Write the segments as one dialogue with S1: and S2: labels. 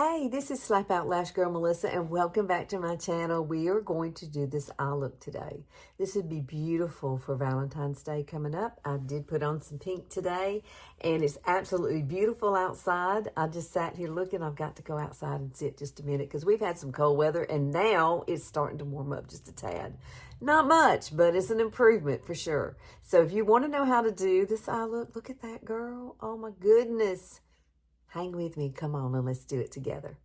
S1: Hey, this is Slap Out Lash Girl Melissa, and welcome back to my channel. We are going to do this eye look today. This would be beautiful for Valentine's Day coming up. I did put on some pink today, and it's absolutely beautiful outside. I just sat here looking. I've got to go outside and sit just a minute because we've had some cold weather, and now it's starting to warm up just a tad. Not much, but it's an improvement for sure. So if you want to know how to do this eye look, look at that girl. Oh my goodness. Hang with me, come on, and let's do it together.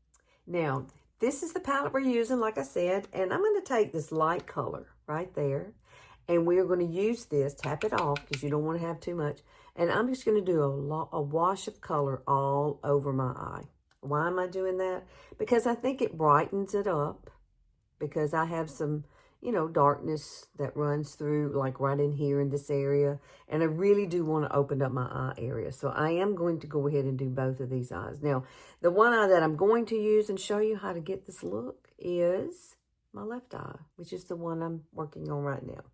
S1: Now, this is the palette we're using, like I said, and I'm going to take this light color right there, and we're going to use this, tap it off, because you don't want to have too much, and I'm just going to do a wash of color all over my eye. Why am I doing that? Because I think it brightens it up, because I have some, darkness that runs through, like right in here in this area. And I really do want to open up my eye area. So I am going to go ahead and do both of these eyes. Now, the one eye that I'm going to use and show you how to get this look is my left eye, which is the one I'm working on right now.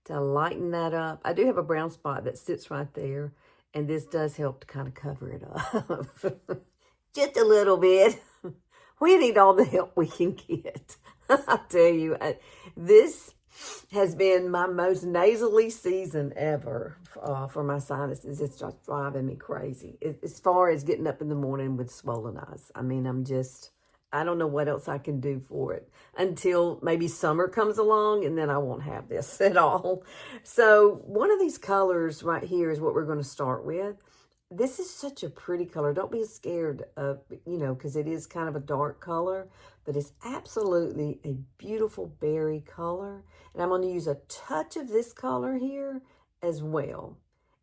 S1: To lighten that up, I do have a brown spot that sits right there. And this does help to kind of cover it up. Just a little bit. We need all the help we can get. I tell you, this has been my most nasally season ever for my sinuses. It's just driving me crazy. As far as getting up in the morning with swollen eyes. I mean, I don't know what else I can do for it until maybe summer comes along, and then I won't have this at all. So one of these colors right here is what we're going to start with. This is such a pretty color. Don't be scared of, because it is kind of a dark color, but it's absolutely a beautiful berry color. And I'm going to use a touch of this color here as well.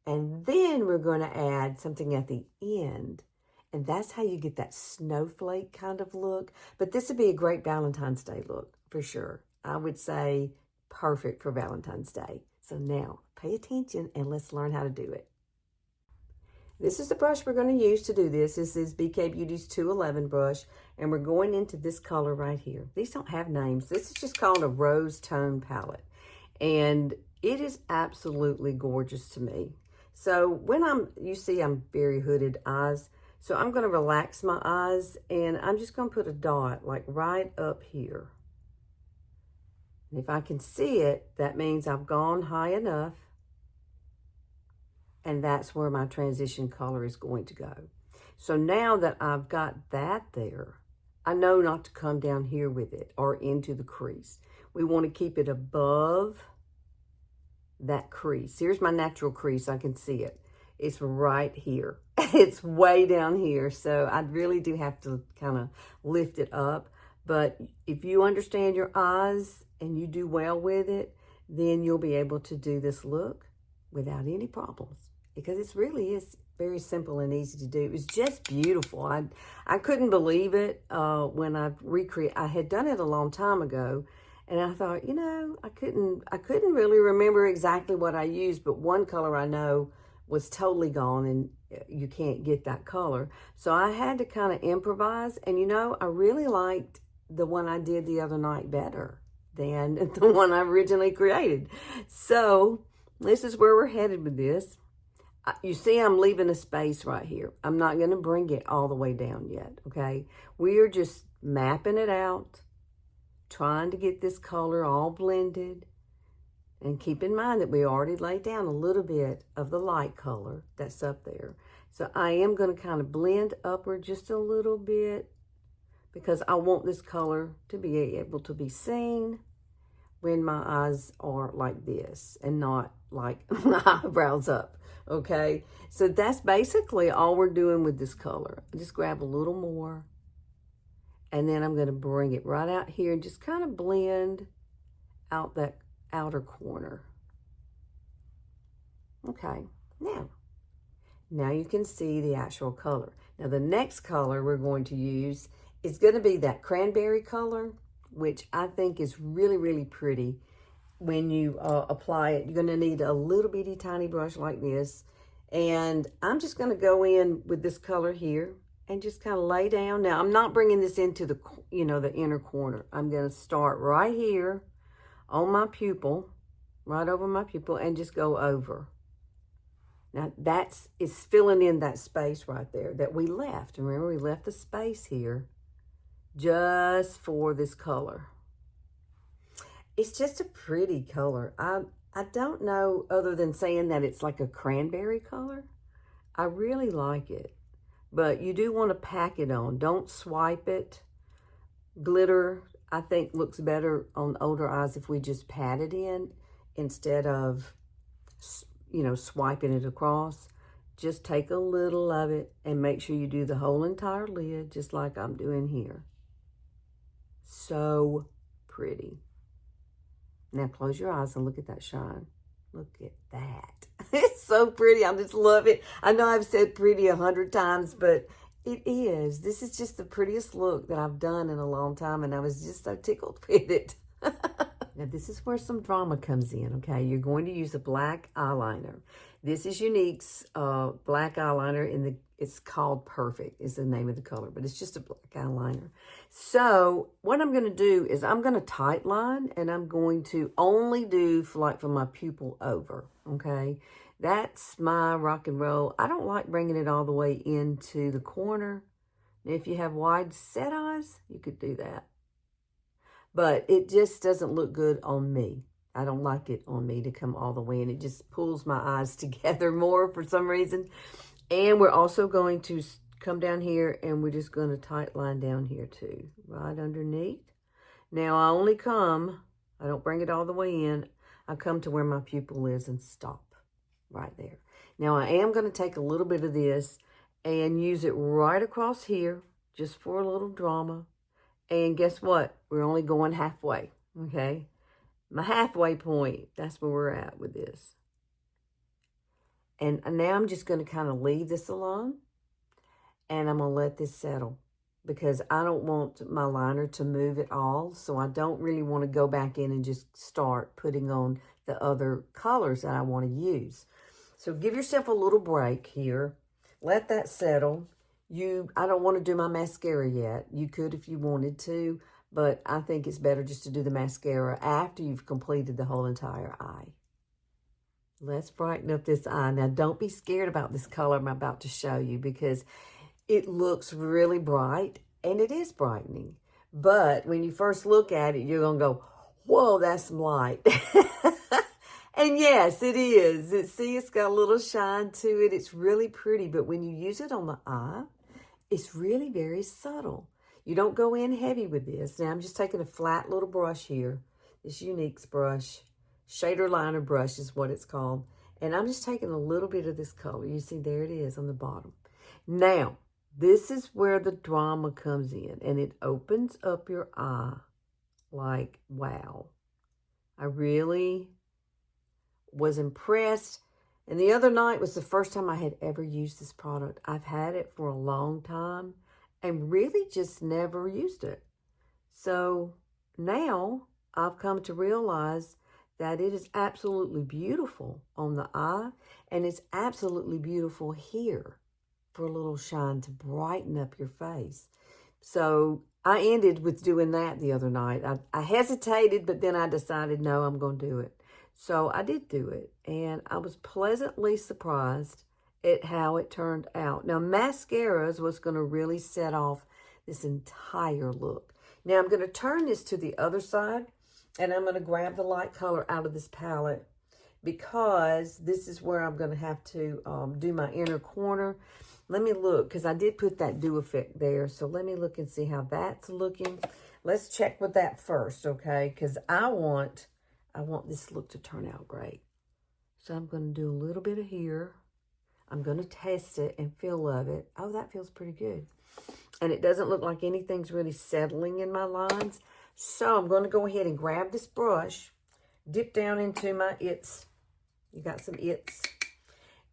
S1: And then we're going to add something at the end. And that's how you get that snowflake kind of look. But this would be a great Valentine's Day look for sure. I would say perfect for Valentine's Day. So now pay attention and let's learn how to do it. This is the brush we're going to use to do this. This is BK Beauty's 211 brush, and we're going into this color right here. These don't have names. This is just called a rose tone palette, and it is absolutely gorgeous to me. So when you see I'm very hooded eyes, so I'm going to relax my eyes, and I'm just going to put a dot like right up here. And if I can see it, that means I've gone high enough. And that's where my transition color is going to go. So now that I've got that there, I know not to come down here with it or into the crease. We want to keep it above that crease. Here's my natural crease. I can see it. It's right here. It's way down here. So I really do have to kind of lift it up. But if you understand your eyes and you do well with it, then you'll be able to do this look without any problems, because it really is very simple and easy to do. It was just beautiful. I couldn't believe it when I had done it a long time ago, and I thought, I couldn't really remember exactly what I used, but one color I know was totally gone, and you can't get that color. So I had to kind of improvise, and I really liked the one I did the other night better than the one I originally created. So this is where we're headed with this. You see, I'm leaving a space right here. I'm not going to bring it all the way down yet, okay? We are just mapping it out, trying to get this color all blended. And keep in mind that we already laid down a little bit of the light color that's up there. So I am going to kind of blend upward just a little bit, because I want this color to be able to be seen when my eyes are like this and not like my eyebrows up, okay? So that's basically all we're doing with this color. I just grab a little more, and then I'm going to bring it right out here and just kind of blend out that outer corner. Okay, now you can see the actual color. Now the next color we're going to use is going to be that cranberry color, which I think is really, really pretty. When you apply it, you're going to need a little bitty tiny brush like this. And I'm just going to go in with this color here and just kind of lay down. Now, I'm not bringing this into the, the inner corner. I'm going to start right here on my pupil, right over my pupil, and just go over. Now, it's filling in that space right there that we left. Remember, we left the space here just for this color. It's just a pretty color. I don't know other than saying that it's like a cranberry color. I really like it. But you do want to pack it on. Don't swipe it. Glitter, I think, looks better on older eyes if we just pat it in instead of, you know, swiping it across. Just take a little of it and make sure you do the whole entire lid just like I'm doing here. So pretty. Now close your eyes and look at that shine. Look at that. It's so pretty. I just love it. I know I've said pretty 100 times, but it is. This is just the prettiest look that I've done in a long time, and I was just so tickled with it. Now, this is where some drama comes in, okay? You're going to use a black eyeliner. This is Younique's black eyeliner. It's called Perfect is the name of the color, but it's just a black eyeliner. So what I'm going to do is I'm going to tight line, and I'm going to only do from my pupil over, okay? That's my rock and roll. I don't like bringing it all the way into the corner. If you have wide set eyes, you could do that. But it just doesn't look good on me. I don't like it on me to come all the way in. It just pulls my eyes together more for some reason. And we're also going to come down here, and we're just going to tight line down here too, right underneath. Now I don't bring it all the way in. I come to where my pupil is and stop right there. Now I am going to take a little bit of this and use it right across here just for a little drama. And guess what? We're only going halfway, okay? My halfway point, that's where we're at with this. And now I'm just going to kind of leave this alone, and I'm going to let this settle because I don't want my liner to move at all, so I don't really want to go back in and just start putting on the other colors that I want to use. So give yourself a little break here. Let that settle. I don't want to do my mascara yet. You could if you wanted to, but I think it's better just to do the mascara after you've completed the whole entire eye. Let's brighten up this eye. Now, don't be scared about this color I'm about to show you because it looks really bright, and it is brightening. But when you first look at it, you're going to go, whoa, that's some light. And yes, it is. See, it's got a little shine to it. It's really pretty, but when you use it on the eye, it's really very subtle. You don't go in heavy with this. Now, I'm just taking a flat little brush here. This Younique's brush. Shader liner brush is what it's called. And I'm just taking a little bit of this color. You see, there it is on the bottom. Now, this is where the drama comes in. And it opens up your eye like, wow. I really was impressed. And the other night was the first time I had ever used this product. I've had it for a long time and really just never used it. So now I've come to realize that it is absolutely beautiful on the eye, and it's absolutely beautiful here for a little shine to brighten up your face. So I ended with doing that the other night. I hesitated, but then I decided, no, I'm going to do it. So I did do it, and I was pleasantly surprised at how it turned out. Now, mascara is what's going to really set off this entire look. Now, I'm going to turn this to the other side, and I'm going to grab the light color out of this palette because this is where I'm going to have to do my inner corner. Let me look, because I did put that dew effect there, so let me look and see how that's looking. Let's check with that first, okay, because I want this look to turn out great. So I'm going to do a little bit of here. I'm going to test it and feel of it. Oh, that feels pretty good. And it doesn't look like anything's really settling in my lines. So I'm going to go ahead and grab this brush, dip down into my its. You got some its.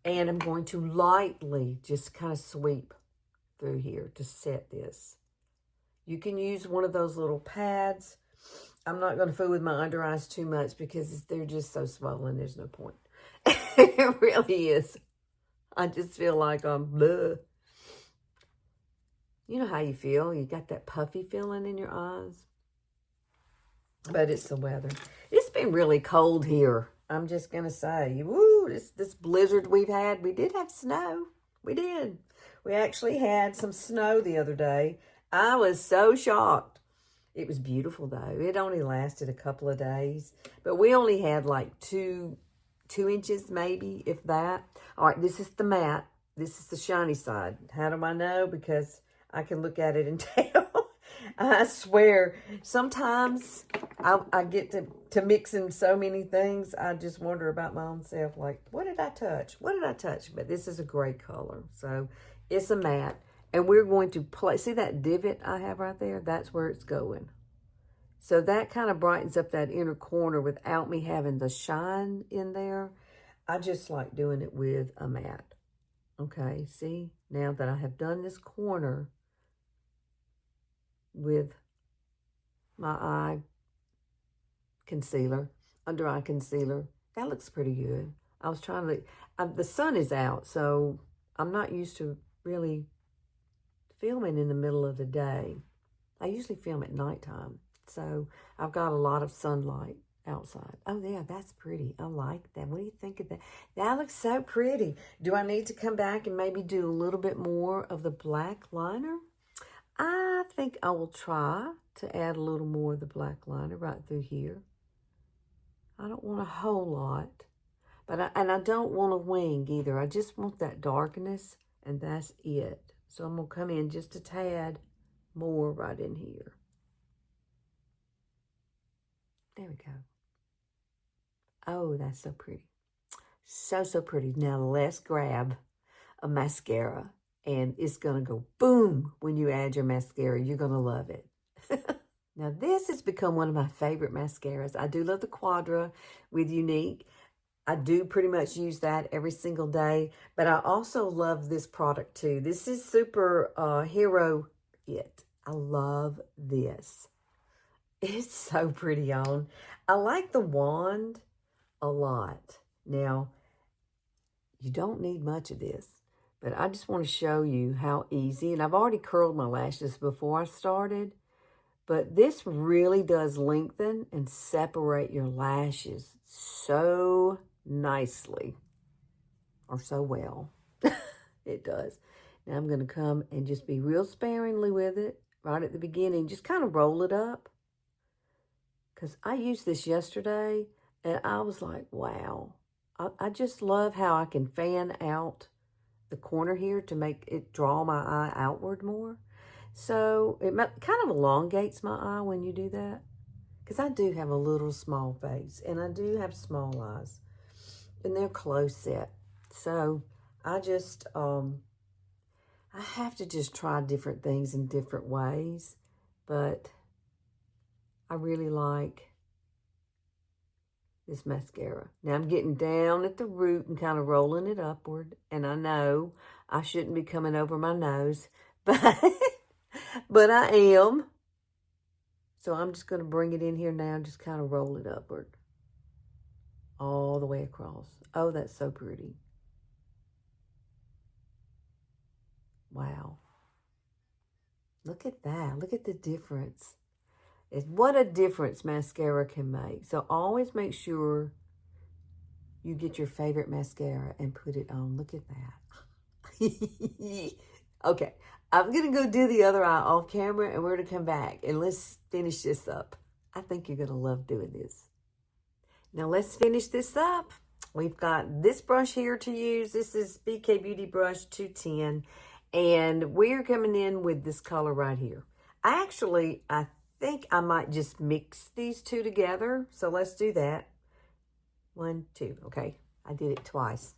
S1: And I'm going to lightly just kind of sweep through here to set this. You can use one of those little pads. I'm not going to fool with my under eyes too much because they're just so swollen. There's no point. It really is. I just feel like I'm bleh. You know how you feel. You got that puffy feeling in your eyes. But it's the weather. It's been really cold here. I'm just going to say, woo, this blizzard we've had. We did have snow. We did. We actually had some snow the other day. I was so shocked. It was beautiful though. It only lasted a couple of days, but we only had like two inches maybe, if that. All right, this is the matte. This is the shiny side. How do I know? Because I can look at it and tell. I swear, sometimes I get to mixing so many things, I just wonder about my own self, like, what did I touch? What did I touch? But this is a great color. So it's a matte. And we're going to play, see that divot I have right there? That's where it's going. So that kind of brightens up that inner corner without me having the shine in there. I just like doing it with a matte. Okay, see? Now that I have done this corner with my eye concealer, under eye concealer, that looks pretty good. I was trying to, the sun is out, so I'm not used to really filming in the middle of the day. I usually film at nighttime, so I've got a lot of sunlight outside. Oh yeah, that's pretty. I like that. What do you think of that? That looks so pretty. Do I need to come back and maybe do a little bit more of the black liner? I think I will try to add a little more of the black liner right through here. I don't want a whole lot, but I don't want a wing either. I just want that darkness, and that's it. So I'm going to come in just a tad more right in here. There we go. Oh, that's so pretty. So, so pretty. Now let's grab a mascara, and it's going to go boom when you add your mascara. You're going to love it. Now this has become one of my favorite mascaras. I do love the Quadra with Younique. I do pretty much use that every single day, but I also love this product too. This is Super Hero It. I love this. It's so pretty on. I like the wand a lot. Now, you don't need much of this, but I just want to show you how easy, and I've already curled my lashes before I started, but this really does lengthen and separate your lashes so nicely, or so well. It does. Now I'm going to come and just be real sparingly with it right at the beginning. Just kind of roll it up, because I used this yesterday and I was like, wow. I just love how I can fan out the corner here to make it draw my eye outward more. So it kind of elongates my eye when you do that, because I do have a little small face and I do have small eyes and they're close set. So I just, I have to just try different things in different ways, but I really like this mascara. Now I'm getting down at the root and kind of rolling it upward, and I know I shouldn't be coming over my nose, but but I am. So I'm just going to bring it in here now and just kind of roll it upward all the way across. Oh, that's so pretty. Wow. Look at that. Look at the difference. What a difference mascara can make. So always make sure you get your favorite mascara and put it on. Look at that. Okay, I'm going to go do the other eye off camera, and we're going to come back and let's finish this up. I think you're going to love doing this. Now let's finish this up. We've got this brush here to use. This is BK Beauty Brush 210, and we're coming in with this color right here. I think I might just mix these two together. So let's do that. 1, 2. Okay, I did it twice.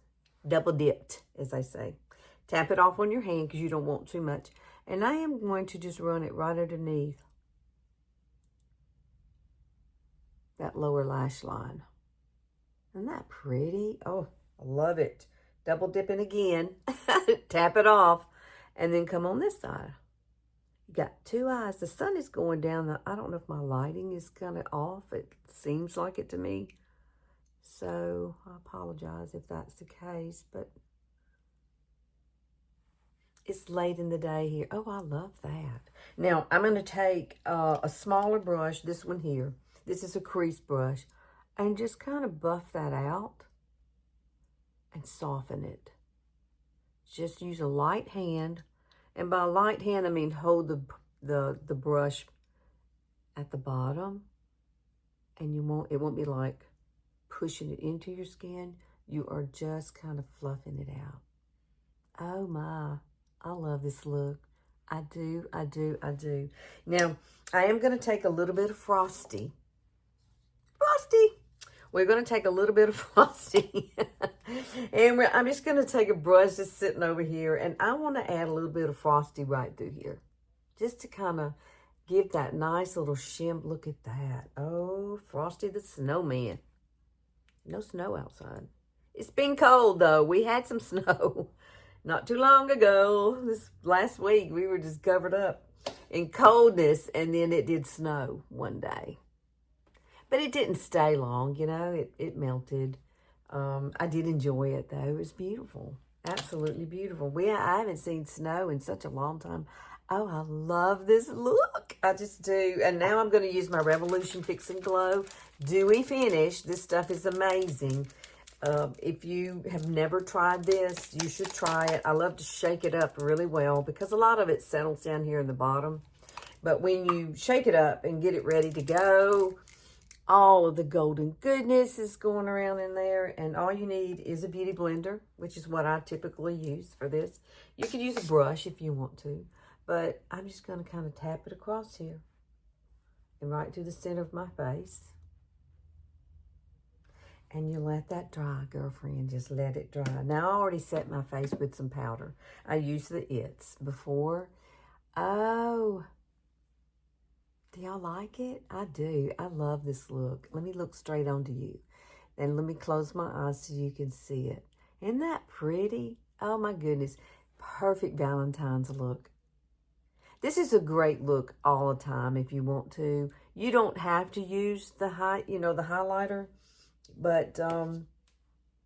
S1: Double dipped, as I say. Tap it off on your hand because you don't want too much. And I am going to just run it right underneath that lower lash line. Isn't that pretty? Oh, I love it. Double dipping again. Tap it off. And then come on this side. You got two eyes. The sun is going down. I don't know if my lighting is kind of off. It seems like it to me. So I apologize if that's the case, but it's late in the day here. Oh, I love that. Now I'm going to take a smaller brush, this one here. This is a crease brush, and just kind of buff that out and soften it. Just use a light hand. And by light hand, I mean hold the the brush at the bottom, and it won't be like pushing it into your skin. You are just kind of fluffing it out. Oh my, I love this look. I do, I do, I do. Now, I am going to take a little bit of Frosty. We're going to take a little bit of Frosty. And I'm just going to take a brush that's sitting over here. And I want to add a little bit of Frosty right through here. Just to kind of give that nice little shimmer. Look at that. Oh, Frosty the Snowman. No snow outside. It's been cold, though. We had some snow not too long ago. This last week, we were just covered up in coldness. And then it did snow one day. But it didn't stay long, you know. It melted. I did enjoy it, though. It was beautiful. Absolutely beautiful. I haven't seen snow in such a long time. Oh, I love this look. I just do. And now I'm going to use my Revolution Fix and Glow Dewy Finish. This stuff is amazing. If you have never tried this, you should try it. I love to shake it up really well because a lot of it settles down here in the bottom. But when you shake it up and get it ready to go, all of the golden goodness is going around in there. And all you need is a beauty blender, which is what I typically use for this. You could use a brush if you want to. But I'm just going to kind of tap it across here. And right through the center of my face. And you let that dry, girlfriend. Just let it dry. Now, I already set my face with some powder. I used the It's before. Oh, do y'all like it? I do. I love this look. Let me look straight onto you. Then let me close my eyes so you can see it. Isn't that pretty? Oh, my goodness. Perfect Valentine's look. This is a great look all the time if you want to. You don't have to use the highlighter. But,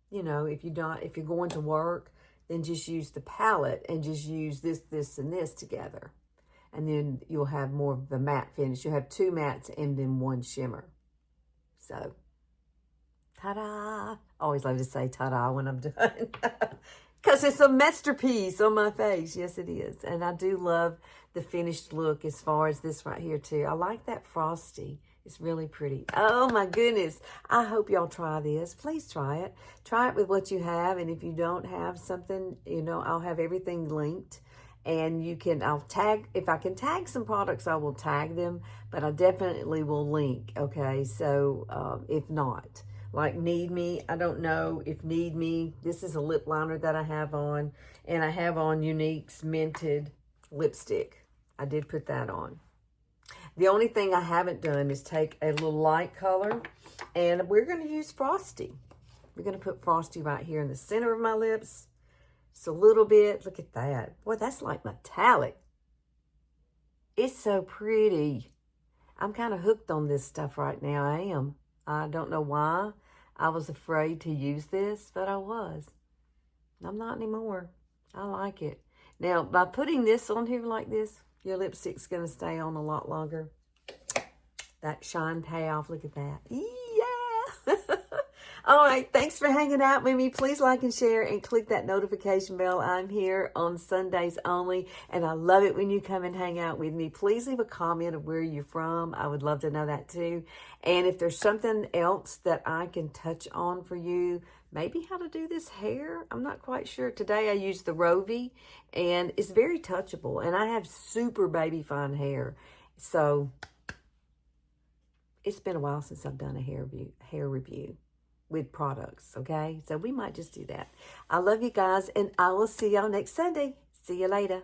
S1: you know, if you're going to work, then just use the palette and just use this, and this together. And then you'll have more of the matte finish. You'll have 2 mattes and then 1 shimmer. So, ta-da. I always love to say ta-da when I'm done. Because it's a masterpiece on my face. Yes, it is. And I do love the finished look as far as this right here, too. I like that Frosty. It's really pretty. Oh, my goodness. I hope y'all try this. Please try it. Try it with what you have. And if you don't have something, you know, I'll have everything linked. And if I can tag some products, I will tag them. But I definitely will link, okay? So, if not, like Need Me, I don't know if Need Me, this is a lip liner that I have on. And I have on Younique's Minted lipstick. I did put that on. The only thing I haven't done is take a little light color. And we're going to use Frosty. We're going to put Frosty right here in the center of my lips. Just a little bit. Look at that. Boy, that's like metallic. It's so pretty. I'm kind of hooked on this stuff right now. I am. I don't know why I was afraid to use this, but I was. I'm not anymore. I like it. Now, by putting this on here like this, your lipstick's going to stay on a lot longer. That shine payoff. Look at that. Yeah. All right. Thanks for hanging out with me. Please like and share and click that notification bell. I'm here on Sundays only, and I love it when you come and hang out with me. Please leave a comment of where you're from. I would love to know that too. And if there's something else that I can touch on for you, maybe how to do this hair. I'm not quite sure. Today I used the Rovie, and it's very touchable. And I have super baby fine hair. So it's been a while since I've done a hair review with products, okay? So we might just do that. I love you guys, and I will see y'all next Sunday. See you later.